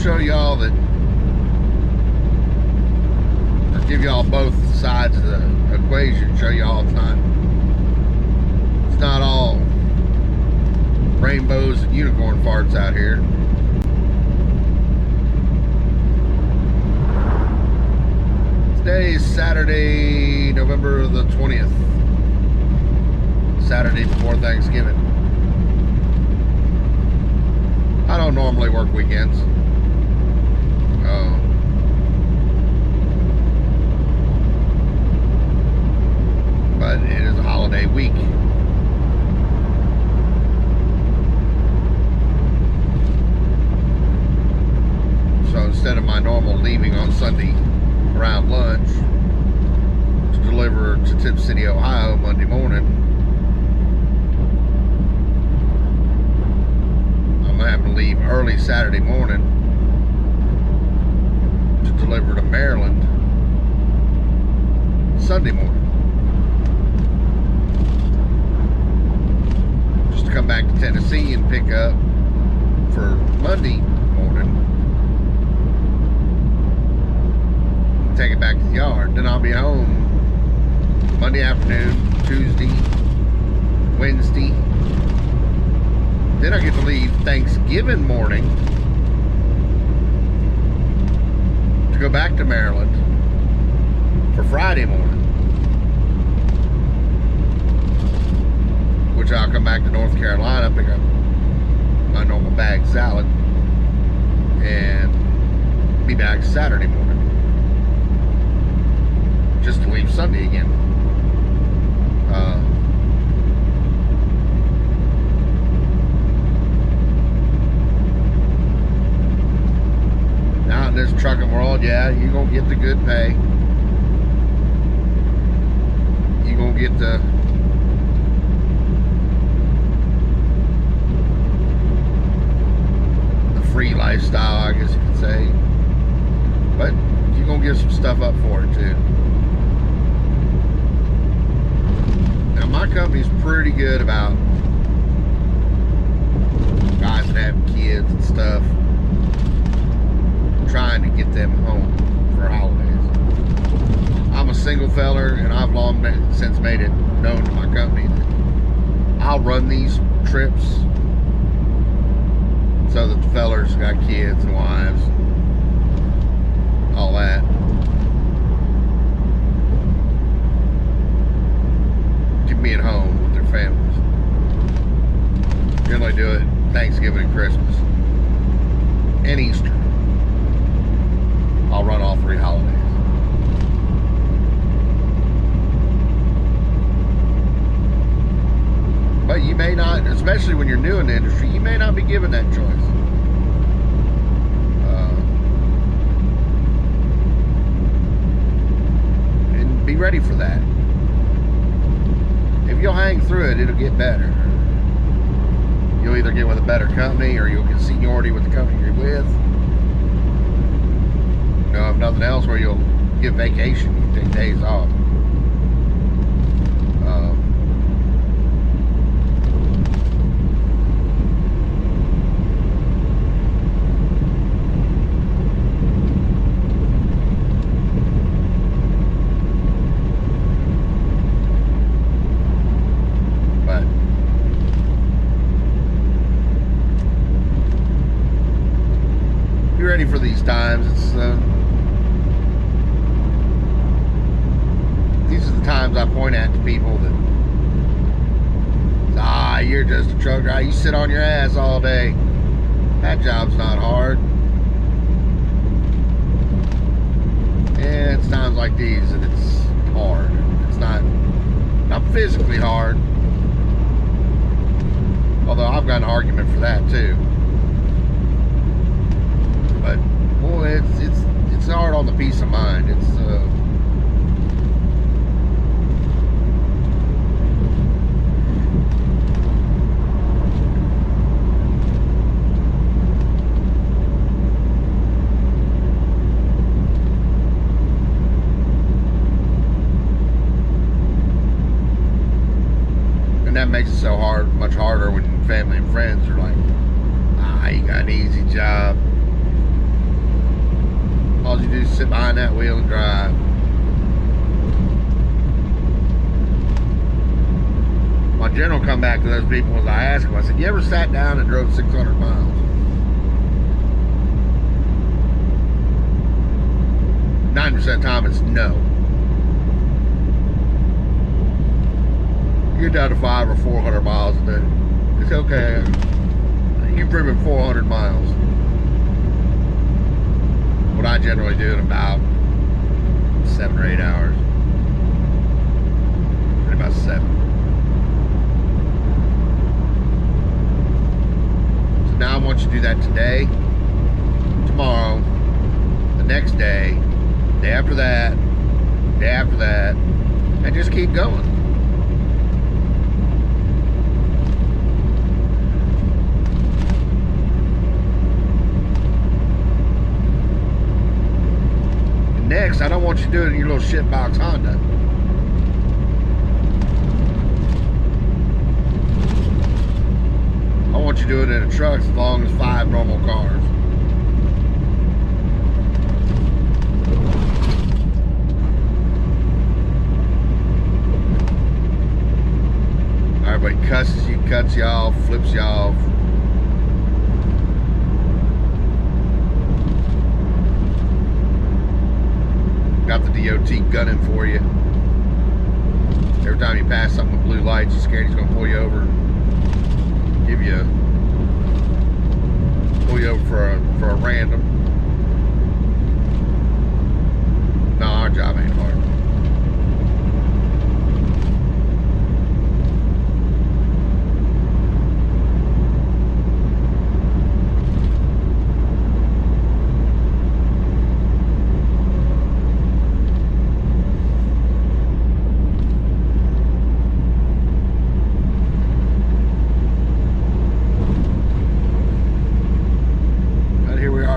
show y'all that, or give y'all both sides of the equation. Show y'all it's not all rainbows and unicorn farts out here. Today is Saturday, November the 20th. Saturday before Thanksgiving. I don't normally work weekends. But it is a holiday week. So instead of my normal leaving on Sunday around lunch to deliver to Tipp City, Ohio Monday morning, I'm having to leave early Saturday morning to deliver to Maryland Sunday morning. Just to come back to Tennessee and pick up for Monday morning. Take it back to the yard. Then I'll be home Monday afternoon, Tuesday, Wednesday. Then I get to leave Thanksgiving morning to go back to Maryland for Friday morning, which I'll come back to North Carolina, pick up my normal bag salad, and be back Saturday morning, just to leave Sunday again. Now in this trucking world, yeah, you're gonna get the good pay. You're gonna get the free lifestyle, I guess you could say. But you're gonna give some stuff up for it too. Now my company's pretty good about guys that have kids and stuff, trying to get them home for holidays. I'm a single feller, and I've long since made it known to my company that I'll run these trips so that the fellers got kids and wives, all that, can be at home with their families. Generally do it Thanksgiving and Christmas and Easter. I'll run all three holidays. But you may not, especially when you're new in the industry, you may not be given that choice. And be ready for that. If you'll hang through it, it'll get better. You'll either get with a better company, or you'll get seniority with the company you're with. You know, if nothing else, where you'll get vacation, you take days off. Ready for these times. These are the times I point at to people that, you're just a truck driver, you sit on your ass all day. That job's not hard. And it's times like these that it's hard. It's not physically hard, although I've got an argument for that too. But boy, it's hard on the peace of mind. And that makes it so hard, much harder when family and friends are like, you got an easy job. All you do is sit behind that wheel and drive. My general come back to those people as I asked them, I said, you ever sat down and drove 600 miles? Ninety percent of the time it's no. You get down to 500 or 400 miles a day. It's okay. You've driven 400 miles. What I generally do in about 7 or 8 hours. About 7. So now I want you to do that today, tomorrow, the next day, day after that, and just keep going. Next, I don't want you to do it in your little shitbox Honda. I want you to do it in a truck as long as 5 normal cars. Everybody cusses you, cuts you off, flips you off. Got the DOT gunning for you. Every time you pass something with blue lights, you're scared he's going to pull you over, pull you over for a random. No, our job ain't hard.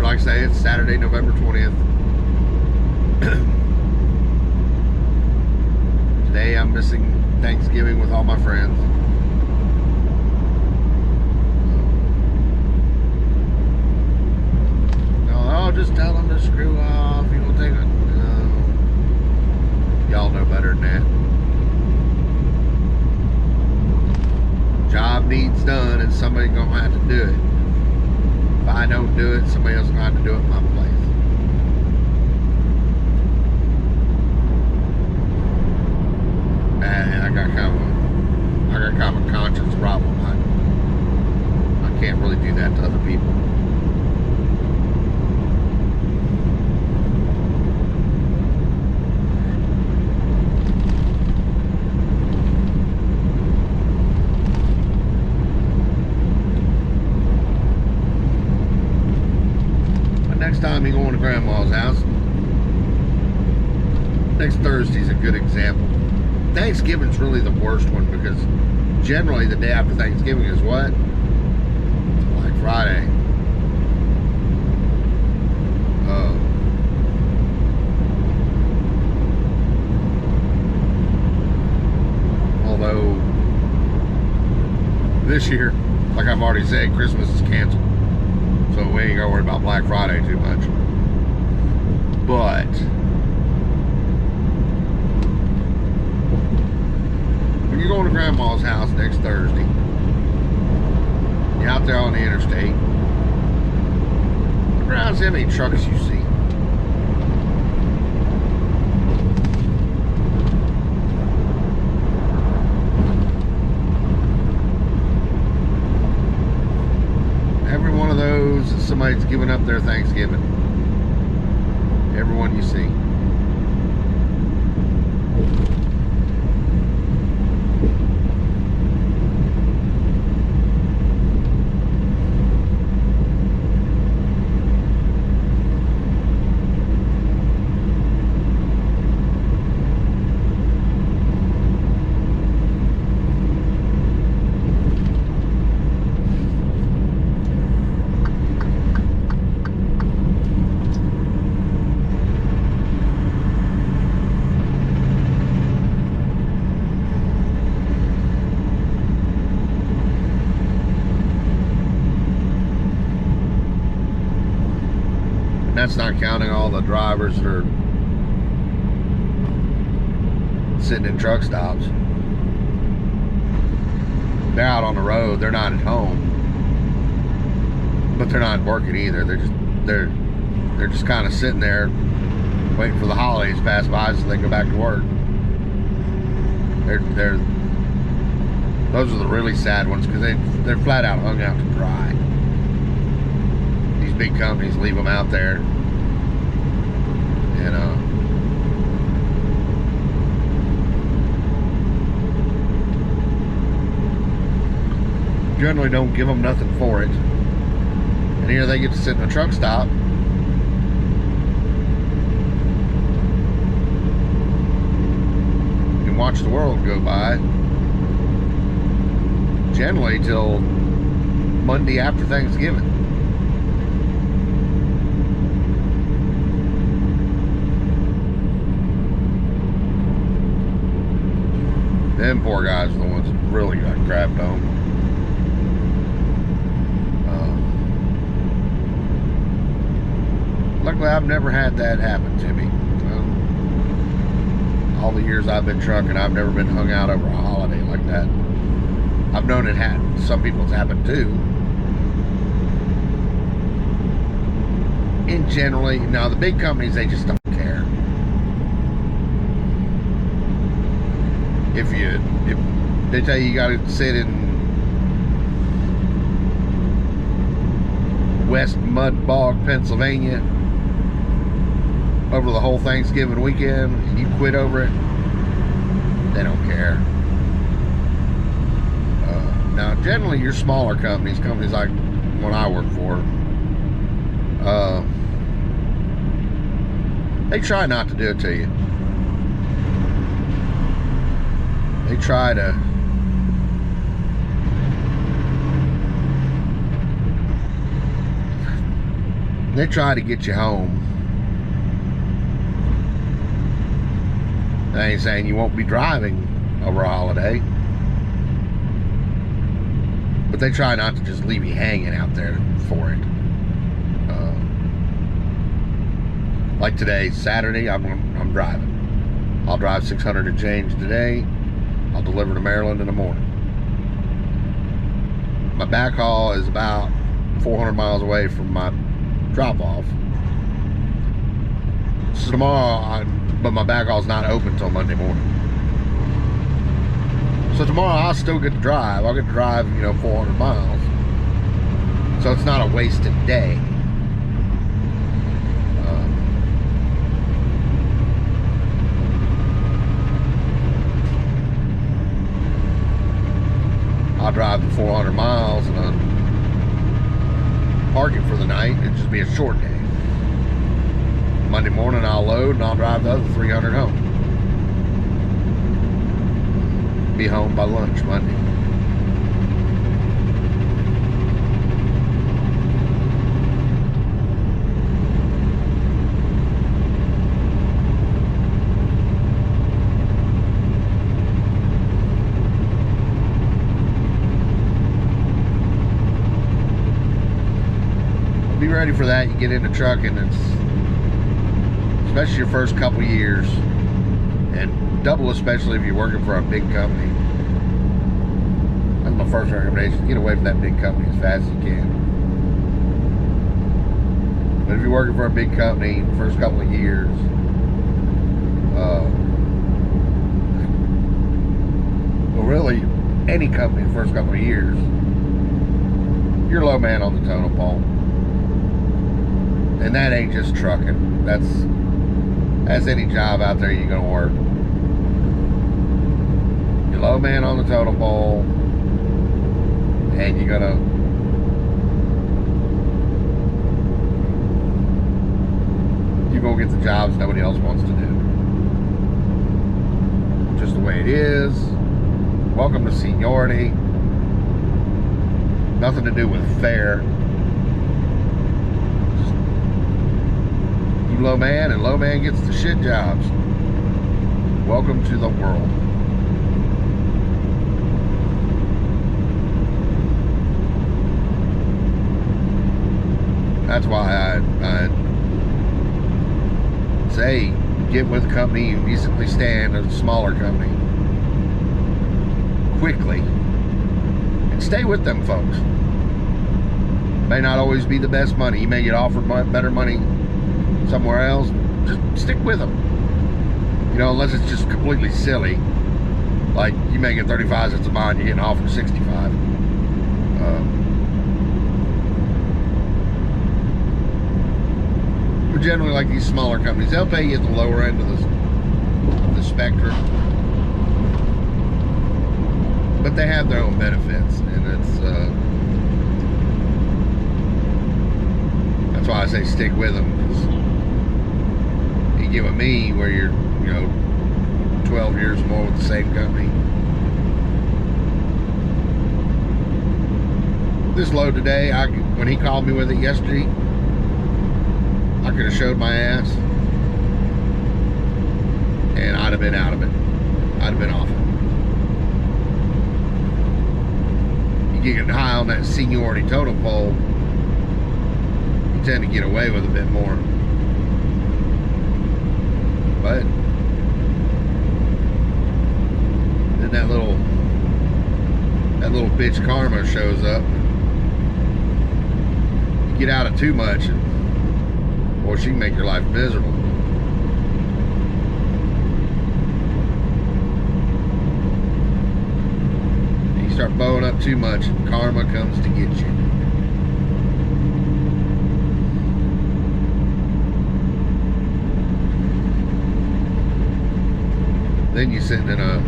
Like I say, it's Saturday, November 20th. Today I'm missing Thanksgiving with all my friends. No, I'll just tell them to screw off. You will take it. No. Y'all know better than that. Job needs done and somebody's gonna have to do it. If I don't do it, somebody else is going to have to do it in my place. And I got kind of a conscience problem. I can't really do that to other people. Next time you go to Grandma's house, next Thursday's a good example. Thanksgiving's really the worst one because generally the day after Thanksgiving is what? It's Black Friday. Although this year, like I've already said, Christmas is canceled. So we ain't gonna worry about Black Friday too much. But when you're going to Grandma's house next Thursday, you're out there on the interstate, look around and see how many trucks you see. Every one of those, somebody's giving up their Thanksgiving. Everyone you see. that's not counting all the drivers that are sitting in truck stops. They're out on the road. They're not at home, but they're not working either. They're just kind of sitting there waiting for the holidays to pass by so they can go back to work. Those are the really sad ones because they're flat out hung out to dry. These big companies leave them out there, and generally don't give them nothing for it. And here they get to sit in a truck stop and watch the world go by, generally till Monday after Thanksgiving. Them poor guys are the ones that really got crapped on. Luckily, I've never had that happen to me. All the years I've been trucking, I've never been hung out over a holiday like that. I've known it had some people it's happened too. And generally, now the big companies, they just don't care. If they tell you got to sit in West Mudbog, Pennsylvania over the whole Thanksgiving weekend and you quit over it, they don't care. Now generally your smaller companies like what I work for, they try not to do it to you. They try to get you home. I ain't saying you won't be driving over a holiday, but they try not to just leave you hanging out there for it. Like today, Saturday, I'm driving. I'll drive 600 and change today. I'll deliver to Maryland in the morning. My backhaul is about 400 miles away from my drop-off. So tomorrow, but my backhaul's not open until Monday morning. So tomorrow I'll still get to drive. I'll get to drive, 400 miles. So it's not a wasted day. I'll drive the 400 miles and I'll park it for the night. It'll just be a short day. Monday morning I'll load and I'll drive the other 300 home. Be home by lunch Monday. Be ready for that. You get into trucking, especially your first couple years, and double especially if you're working for a big company. That's my first recommendation. Get away from that big company as fast as you can. But if you're working for a big company, first couple of years, well, really any company the first couple of years, you're low man on the totem pole. And that ain't just trucking. That's any job out there you're gonna work. You're low man on the totem pole, and you're gonna get the jobs nobody else wants to do. Just the way it is. Welcome to seniority. Nothing to do with fair. Low man, and low man gets the shit jobs. Welcome to the world. That's why say, get with a company you decently stand, a smaller company, quickly, and stay with them folks. May not always be the best money. You may get offered better money somewhere else. Just stick with them. You know, unless it's just completely silly. Like, you may get 35 cents a mile and you're getting offered 65. But generally, like these smaller companies, they'll pay you at the lower end of the spectrum. But they have their own benefits, and it's that's why I say stick with them. Because you get with me where you're, you know, 12 years more with the same company. This load today, when he called me with it yesterday, I could have showed my ass, and I'd have been out of it. I'd have been off it. You get high on that seniority totem pole, you tend to get away with a bit more. But then that little bitch karma shows up. You get out of too much, and boy, she can make your life miserable. You start blowing up too much, and karma comes to get you. Then you're sitting in a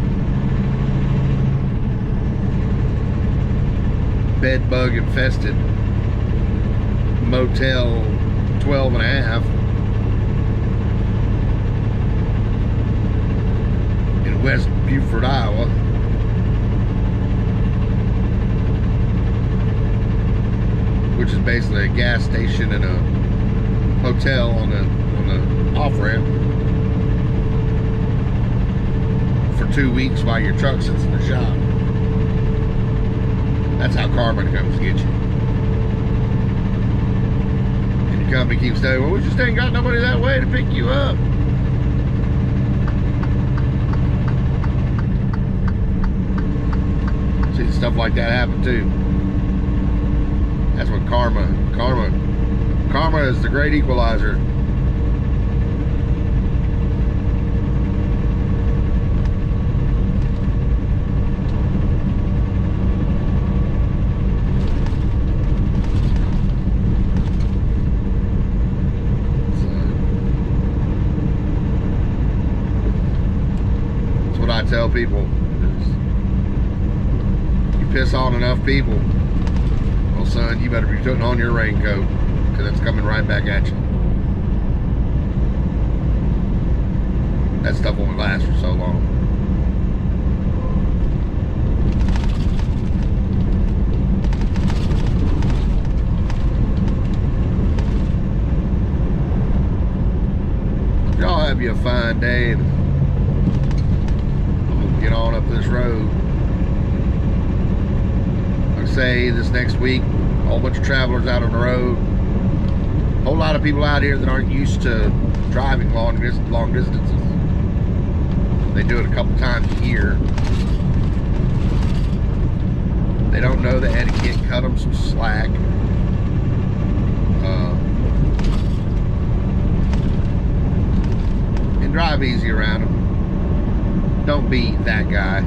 bed bug infested motel 12 and a half in West Buford, Iowa. Which is basically a gas station and a hotel on the off-ramp for 2 weeks while your truck sits in the shop. That's how karma comes to get you. And your company keeps saying, well, we just ain't got nobody that way to pick you up. See, stuff like that happen too. That's what karma is the great equalizer. I tell people is, you piss on enough people, well, son, you better be putting on your raincoat, because it's coming right back at you. That stuff won't last for so long. Y'all have you a fine day, and get on up this road. Like I say, this next week, a whole bunch of travelers out on the road. A whole lot of people out here that aren't used to driving long distances. They do it a couple times a year. They don't know the etiquette. Cut them some slack. And drive easy around them. Don't be that guy,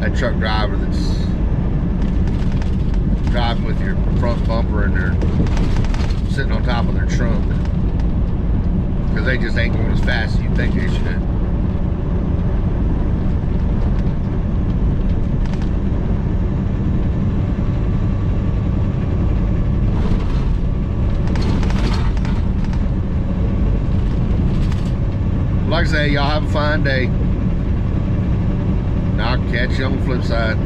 that truck driver that's driving with your front bumper and they're sitting on top of their trunk because they just ain't going as fast as you think they should. Like I say, y'all have a fine day. And I'll catch you on the flip side.